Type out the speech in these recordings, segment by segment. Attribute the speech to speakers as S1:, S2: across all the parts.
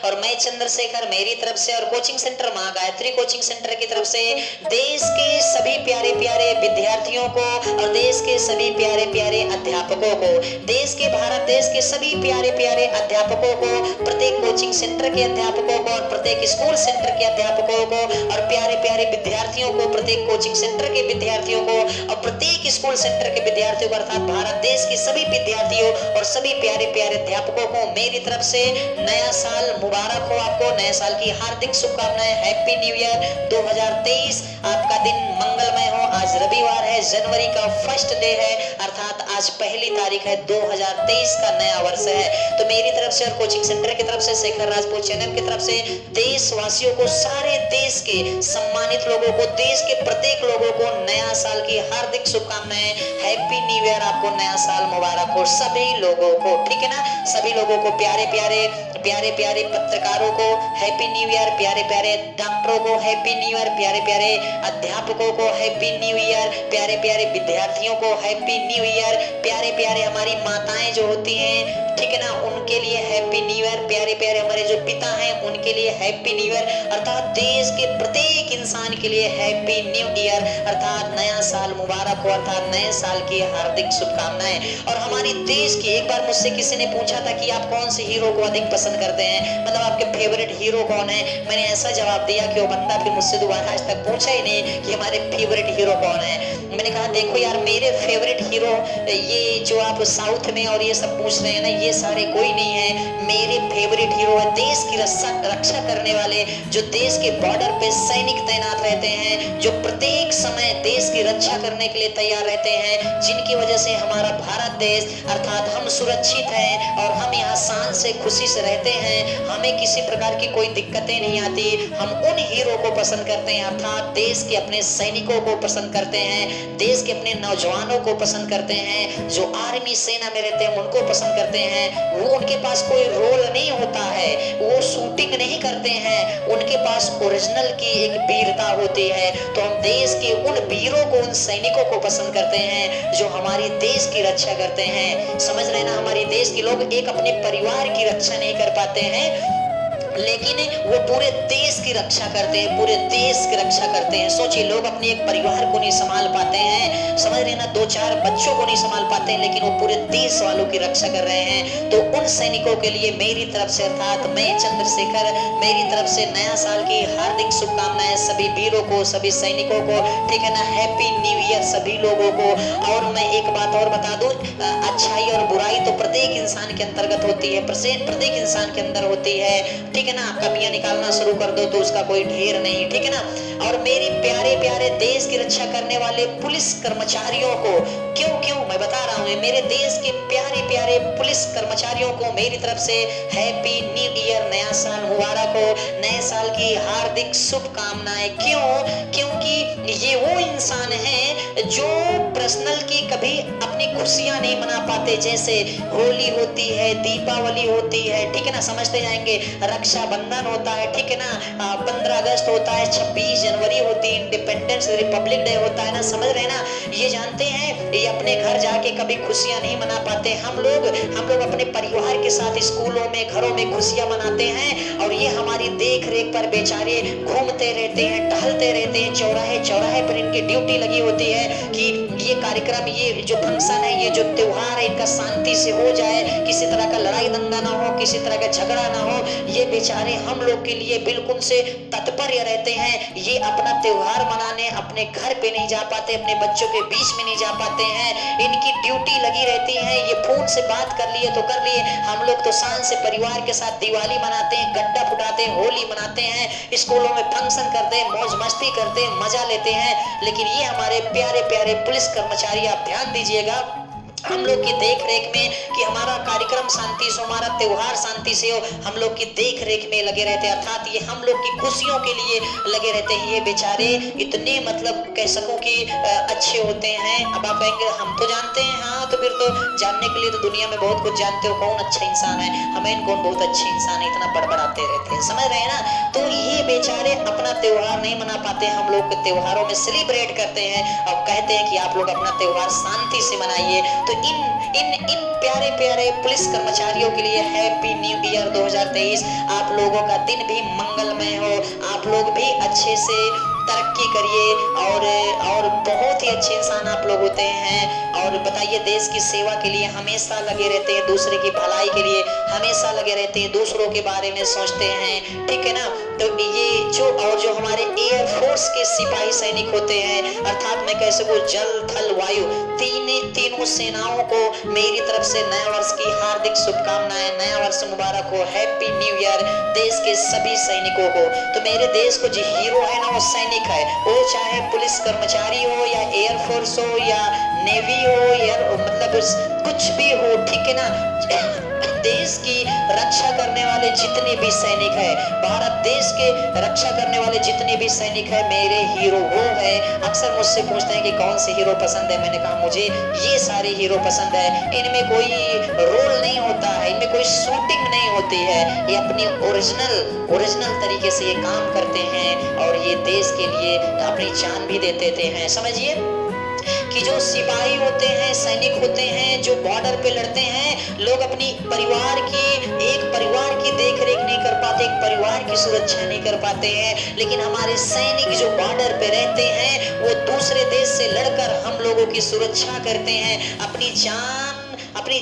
S1: और मैं चंद्रशेखर मेरी तरफ से और कोचिंग सेंटर माँ गायत्री कोचिंग सेंटर की तरफ से देश के सभी प्यारे प्यारे विद्यार्थियों को और देश के सभी प्यारे प्यारे अध्यापकों को, देश के भारत देश के सभी प्यारे प्यारे अध्यापकों को, प्रत्येक कोचिंग सेंटर के अध्यापकों को और प्रत्येक स्कूल सेंटर के अध्यापकों को और प्यारे प्यारे विद्यार्थियों को, प्रत्येक कोचिंग सेंटर के विद्यार्थियों को और प्रत्येक स्कूल सेंटर के विद्यार्थियों को अर्थात भारत देश के सभी विद्यार्थियों और सभी प्यारे प्यारे अध्यापकों को मेरी तरफ से नया साल मुबारक हो। आपको नए साल की हार्दिक शुभकामनाएं। Happy new year 2023। आपका दिन मंगलमय हो। आज रविवार है, जनवरी का फर्स्ट डे है, अर्थात आज पहली तारीख है, 2023 का नया वर्ष है। तो मेरी तरफ से और कोचिंग सेंटर की तरफ से, शेखर राजपूत चैनल की तरफ से देशवासियों को, सारे देश के सम्मानित लोगों को, देश के प्रत्येक लोगों को नया साल की हार्दिक शुभकामनाएं। Happy new year. आपको नया साल मुबारक हो सभी लोगों को, ठीक है ना। सभी लोगों को, प्यारे प्यारे प्यारे प्यारे पत्रकारों को हैप्पी न्यू ईयर, प्यारे प्यारे डॉक्टरों को हैप्पी न्यू ईयर, प्यारे प्यारे अध्यापकों को हैप्पी न्यू ईयर, प्यारे प्यारे विद्यार्थियों को हैप्पी न्यू ईयर, प्यारे प्यारे हमारी माताएं जो होती हैं, ठीक है ना, उनके लिए हैप्पी न्यू ईयर, प्यारे प्यारे हमारे जो पिता हैं उनके लिए हैप्पी न्यू ईयर, अर्थात देश के प्रत्येक इंसान के लिए हैप्पी न्यू ईयर, अर्थात नया साल मुबारक हो, अर्थात नए साल की हार्दिक शुभकामनाएं। और हमारी देश की, एक बार मुझसे किसी ने पूछा था कि आप कौन से हीरो को अधिक पसंद करते हैं, मतलब आपके फेवरेट हीरो कौन है। मैंने ऐसा जवाब दिया कि वो बंदा फिर मुझसे दोबारा आज तक पूछा ही नहीं कि हमारे फेवरेट हीरो कौन है। मैंने कहा देखो यार, मेरे फेवरेट हीरो ये जो आप साउथ में और ये सब पूछ रहे हैं ना, ये सारे कोई नहीं है। मेरे फेवरेट हीरो है देश की रक्षा करने वाले, जो देश के बॉर्डर पे सैनिक तैनात रहते हैं, जो प्रत्येक समय देश की रक्षा करने के लिए तैयार रहते हैं, जिनकी वजह से हमारा भारत देश अर्थात हम सुरक्षित हैं और हम यहाँ शान से खुशी से रहते हैं, हमें किसी प्रकार की कोई दिक्कतें नहीं आती। हम उन हीरो को पसंद करते हैं, अर्थात देश के अपने सैनिकों को पसंद करते हैं, देश के अपने नौजवानों को पसंद करते हैं, जो आर्मी सेना में रहते हैं उनको पसंद करते हैं। वो उनके पास कोई रोल नहीं होता है, वो शूटिंग नहीं करते हैं, उनके पास ओरिजिनल की एक वीरता होती है। तो हम देश के उन वीरों को, उन सैनिकों को पसंद करते हैं जो हमारे देश की रक्षा करते हैं। समझ रहे ना, हमारे देश के लोग एक अपने परिवार की रक्षा नहीं कर पाते हैं, लेकिन वो पूरे देश की रक्षा करते हैं, पूरे देश की रक्षा करते हैं। सोचिए, लोग अपने एक परिवार को नहीं संभाल पाते हैं, समझ रहे ना, 2-4 बच्चों को नहीं संभाल पाते हैं, लेकिन वो पूरे देश वालों की रक्षा कर रहे हैं। तो उन सैनिकों के लिए मेरी तरफ से, अर्थात मैं चंद्रशेखर, मेरी तरफ से नया साल की हार्दिक शुभकामनाएं सभी वीरों को, सभी सैनिकों को, ठीक है ना। हैप्पी न्यू ईयर सभी लोगों को। और मैं एक बात और बता दूं, अच्छाई और बुराई तो प्रत्येक इंसान के अंतर्गत होती है, प्रत्येक इंसान के अंदर होती है, ठीक है ना। कमियां निकालना शुरू कर दो तो उसका कोई ढेर नहीं, ठीक है ना। और मेरी प्यारे प्यारे देश की रक्षा करने वाले पुलिस कर्मचारियों को, क्यों मैं बता रहा हूं, मेरे देश के प्यारे प्यारे पुलिस कर्मचारियों को मेरी तरफ से हैप्पी न्यू ईयर, नया साल मुबारक हो, नए साल की हार्दिक शुभकामनाएं। क्योंकि ये वो इंसान हैं जो पर्सनल की कभी अपनी खुशियां नहीं मना पाते, जैसे होली होती है, दीपावली होती है, ठीक है ना, समझते जाएंगे, रक्षाबंधन होता है, ठीक है ना, 15 अगस्त होता है, 26 जनवरी होती है, इंडिपेंडेंस रिपब्लिक डे होता है ना, समझ रहे ना। ये जानते हैं, ये अपने घर जाके कभी खुशियां नहीं मना पाते। हम लोग अपने परिवार के साथ स्कूलों में, घरों में खुशियां मनाते हैं, और ये हमारी देख रेख पर बेचारे घूमते रहते हैं, टहलते रहते हैं, चौराहे चौराहे पर इनकी ड्यूटी लगी होती है कि ये कार्यक्रम, ये जो फंक्शन है, ये जो त्योहार है, इनका शांति से हो जाए, किसी तरह का लड़ाई दंगा ना हो, किसी तरह का झगड़ा ना हो। ये बेचारे हम लोग के लिए बिल्कुल से तत्पर रहते हैं। ये अपना त्योहार मनाने अपने घर पे नहीं जा पाते, अपने बच्चों के बीच में नहीं जा पाते हैं, इनकी ड्यूटी लगी रहती है। ये फोन से बात कर लिए तो कर लिए, हम लोग तो शान से परिवार के साथ दिवाली मनाते हैं, गड्ढा फुटाते हैं, होली मनाते हैं, स्कूलों में फंक्शन करते हैं, मौज मस्ती करते हैं, मजा लेते हैं। लेकिन ये हमारे प्यारे प्यारे पुलिस कर्मचारी, आप ध्यान दीजिएगा, हम लोग की देख रेख में कि हमारा कार्यक्रम शांति से, हमारा त्योहार शांति से हो, हम लोग की देख रेख में लगे रहते हैं, अर्थात ये हम लोग की खुशियों के लिए लगे रहते हैं। ये बेचारे इतने, मतलब कह सकूं कि अच्छे होते हैं। अब आप कहेंगे हम तो जानते हैं, हाँ, तो फिर तो जानने के लिए तो दुनिया में बहुत कुछ जानते हो, कौन अच्छा इंसान है, हमें कौन बहुत अच्छे इंसान है, इतना बड़बड़ाते रहते हैं, समझ रहे हैं ना। तो ये बेचारे अपना त्योहार नहीं मना पाते, हम लोग त्योहारों में सेलिब्रेट करते हैं और कहते हैं कि आप लोग अपना त्योहार शांति से मनाइए। तो इन प्यारे प्यारे पुलिस कर्मचारियों के लिए हैप्पी न्यू ईयर 2023। आप लोगों का दिन भी मंगलमय हो, आप लोग भी अच्छे से तरक्की करिए और बहुत ही अच्छे इंसान आप लोग होते हैं। और बताइए, देश की सेवा के लिए हमेशा लगे रहते हैं, दूसरे की भलाई के लिए हमेशा लगे रहते हैं, दूसरों के बारे में सोचते हैं, ठीक है ना। तो ये जो हमारे एयर फोर्स के सिपाही सैनिक होते हैं, अर्थात मैं कह सकूं जल थल वायु तीनों सेनाओं को मेरी तरफ से नए वर्ष की हार्दिक शुभकामनाएं, नया वर्ष मुबारक हो, हैप्पी न्यू ईयर देश के सभी सैनिकों को। तो मेरे देश को जो हीरो है ना वो सैनिक है, वो चाहे पुलिस कर्मचारी हो या एयरफोर्स हो या नेवी हो या मतलब कुछ भी हो, ठीक है ना। देश की रक्षा करने वाले जितने भी सैनिक हैं, भारत देश के रक्षा करने वाले जितने भी सैनिक हैं, मेरे हीरो वो है। अक्सर मुझसे पूछते हैं कि कौन से हीरो पसंद है, मैंने कहा मुझे ये सारे हीरो पसंद है। इनमें कोई रोल नहीं होता है, इनमें कोई शूटिंग नहीं होती है, ये अपनी ओरिजिनल तरीके से ये काम करते हैं और ये देश के लिए अपनी जान भी दे देते हैं। समझिए कि जो सिपाही होते हैं, सैनिक होते हैं, जो बॉर्डर पे लड़ते हैं, लोग अपनी एक परिवार की देख रेख नहीं कर पाते, एक परिवार की सुरक्षा नहीं कर पाते हैं। लेकिन हमारे सैनिक जो बॉर्डर पे रहते हैं, वो दूसरे देश से लड़कर हम लोगों की सुरक्षा करते हैं, अपनी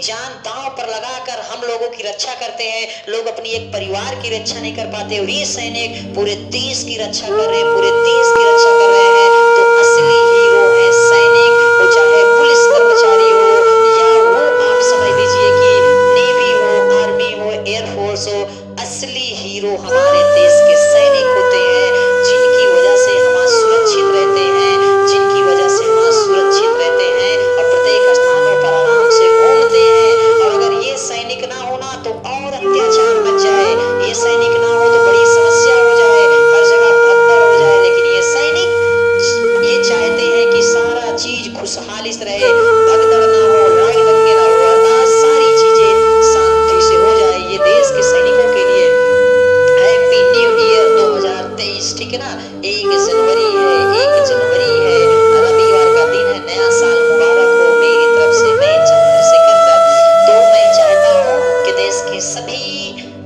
S1: जान दांव पर लगाकर हम लोगों की रक्षा करते हैं। लोग अपनी एक परिवार की रक्षा नहीं कर पाते और ये सैनिक पूरे देश की रक्षा कर रहे हैं, पूरे देश की रक्षा कर रहे हैं। तो असली हीरो है सैनिक, वो चाहे पुलिस कर्मचारी हो या वो आप समझ लीजिए कि नेवी हो, आर्मी हो, एयरफोर्स हो, असली हीरो हमारे देश के सैनिक होते हैं, जिनकी वजह से हम सुरक्षित रहते हैं, जिनकी वजह से हम सुरक्षित रहते हैं और प्रत्येक स्थानों पर आराम से घूमते हैं। और अगर ये सैनिक ना होना तो और अत्याचार मच जाए, ये सैनिक ना हो तो बड़ी समस्या हो जाए, हर जगह भगदड़ हो जाए। लेकिन ये सैनिक ये चाहते हैं कि सारा चीज खुशहाली से रहे, भगदड़ ना हो, लड़ाई दंगे ना हो, अर्थात सारी चीजें शांति से हो जाए। ये देश के सैनिकों के लिए हैप्पी न्यू ईयर 2023, ठीक है ना। 1 जनवरी है, 1 जनवरी है, रविवार का दिन है, नया साल मुबारक हो मेरी तरफ से। मैं चंद्रशेखर दत्त। तो मैं चाहता हूँ कि देश के सभी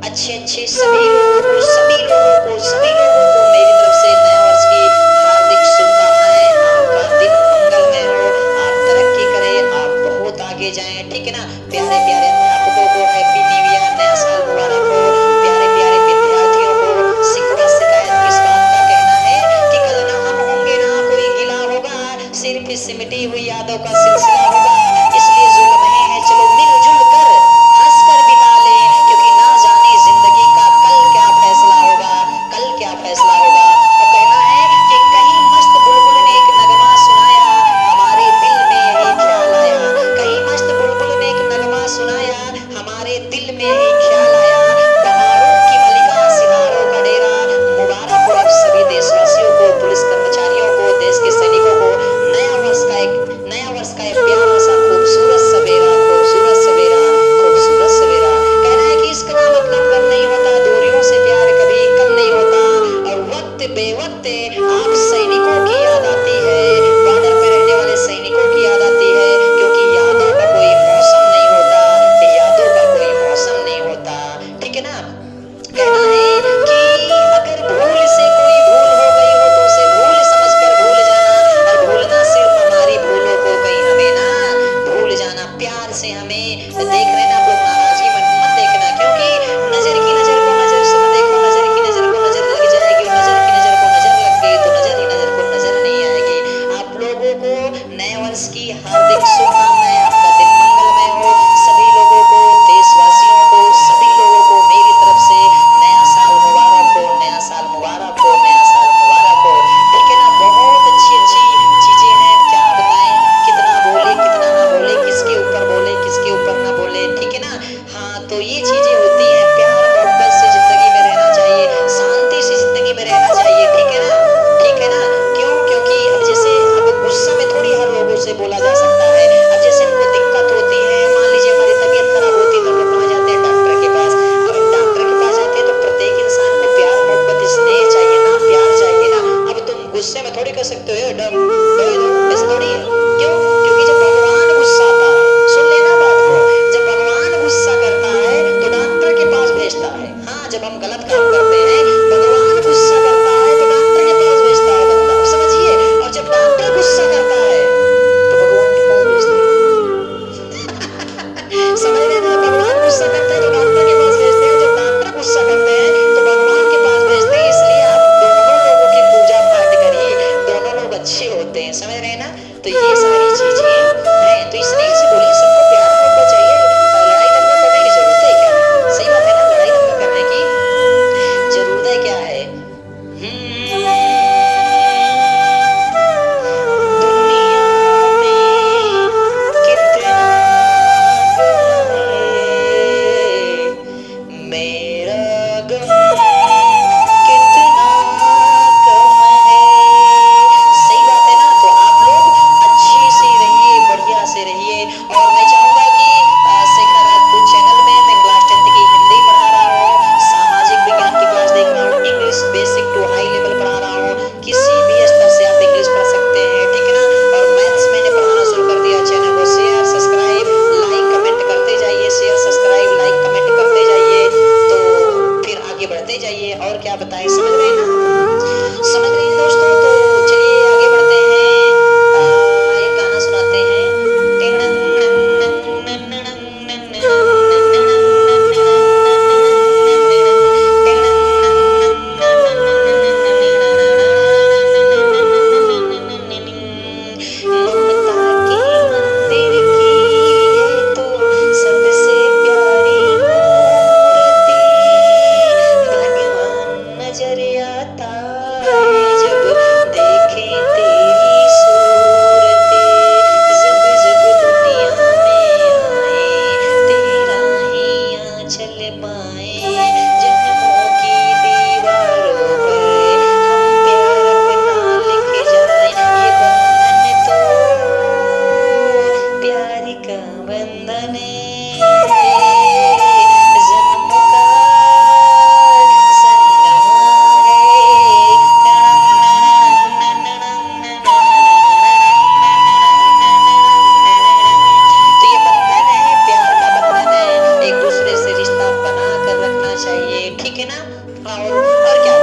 S1: अच्छे सभी लोगों को मेरी तरफ से नया वर्ष की हार्दिक शुभकामनाएं। आपका दिन मंगलमय हो, आप तरक्की करें, आप बहुत आगे जाएं, ठीक है ना। प्यारे प्यारे अध्यापकों को हैप्पी न्यू ईयर, नया साल मुबारक हो। प्यारे प्यारे विद्यार्थियों को शिकवा शिकायत किस बात का कहना है कि कल ना हम होंगे ना कोई गिला होगा, सिर्फ सिमटी हुई यादों का सिलसिला होगा। इसलिए जो लम्हे हैं चलो मिलजुल कर हंस कर बिता लें, क्योंकि ना जाने जिंदगी का कल क्या फैसला होगा, कल क्या काम करते हैं। भगवान गुस्सा करता है तो डॉक्टर के पास भेजता है बंदा, अब समझिए। और जब डॉक्टर गुस्सा करता है तो भगवान के पास भेजते हैं। समझ रहे ना, भगवान गुस्सा करते हैं तो डॉक्टर के पास भेजते हैं, जब डॉक्टर गुस्सा करते हैं तो भगवान के पास भेजते हैं। इसलिए आप दोनों लोगों की पूजा पाठ करिए, दोनों लोग अच्छे होते हैं। समझ रहे हैं ना। तो ये सारी चीजें हैं, तो स्नेह से बोलिए, सबको प्यार मोहब्बत चाहिए। लड़ाई दंगा करने की जरूरत है क्या? सही बात है ना, लड़ाई दंगा करने की जरूरत है क्या है? दुनिया में कितना गम है, मेरा गम कितना कम है। सही बात है ना। तो आप लोग अच्छे से रहिए, बढ़िया से रहिए। और मैं चाहूंगा कि शेखर राजपूत चैनल में मैं क्लास 10th की हिंदी पढ़ा रहा हूँ, सामाजिक विज्ञान की क्लास देख रहा हूँ, English basic to high level पढ़ा रहा हूँ। किसी भी स्तर से आप इंग्लिश पढ़ सकते हैं, ठीक है ना। और मैथ्स मैंने पढ़ाना शुरू कर दिया। चैनल को शेयर सब्सक्राइब लाइक कमेंट करते जाइए, शेयर सब्सक्राइब लाइक कमेंट करते जाइए, तो फिर आगे बढ़ते जाइए। और क्या बताएं, समझ रहे हैं ना, समझ रहे हैं दोस्तों। तो चलिए आगे बढ़ते हैं, एक गाना सुनाते हैं। ममता के मंदिर की है तो सबसे प्यारी मूर्ति, भगवान नजर आता है जब देखे तेरी सूरत। जब जब दुनिया में आए तेरा ही आंचल पाए, जन्मों की दीवारों पर हम प्यार अपना लिख जाए। ये बंधन तो प्यार का बंधन है, जन्म का संगम है। तो ये बंधन है, प्यार का बंधन है, एक दूसरे से रिश्ता बना कर रखना चाहिए, ठीक है ना। और क्या